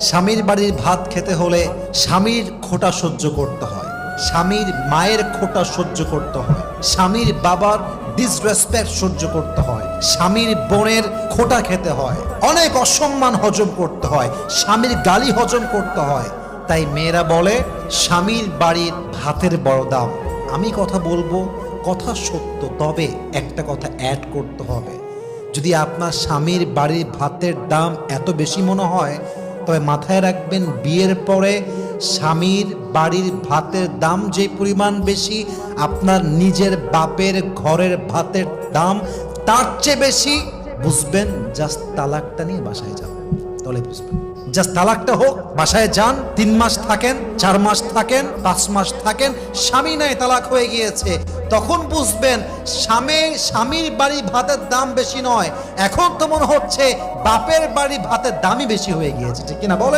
স্বামীর বাড়ির ভাত খেতে হলে স্বামীর খোঁটা সহ্য করতে হয়, স্বামীর মায়ের খোঁটা সহ্য করতে হয়, স্বামীর বাবার ডিসরেসপেক্ট সহ্য করতে হয়, স্বামীর বোনের খোঁটা খেতে হয়, অনেক অসম্মান হজম করতে হয়, স্বামীর গালি হজম করতে হয়। তাই মেয়েরা বলে স্বামীর বাড়ির ভাতের বড় দাম। আমি কথা বলবো, কথা সত্য, তবে একটা কথা অ্যাড করতে হবে। যদি আপনার স্বামীর বাড়ির ভাতের দাম এত বেশি মনে হয়, তবে মাথায় রাখবেন বিয়ের পরে স্বামীর বাড়ির ভাতের দাম যে পরিমাণ বেশি, আপনার নিজের বাপের ঘরের ভাতের দাম তার চেয়ে বেশি। বুঝবেন, জাস্ট তালাকটা নিয়ে বাসায় যাবেন, তাহলে বুঝবেন। জাস্ট তালাকটা হোক, বাসায় যান, 3 মাস থাকেন, 4 মাস থাকেন, 5 মাস থাকেন, স্বামী নাই তালাক হয়ে গিয়েছে, তখন বুঝবেন স্বামীর বাড়ি ভাতের দাম বেশি নয়, এখন তো মনে হচ্ছে বাপের বাড়ি ভাতের দামই বেশি হয়ে গিয়েছে। ঠিক কিনা বলে?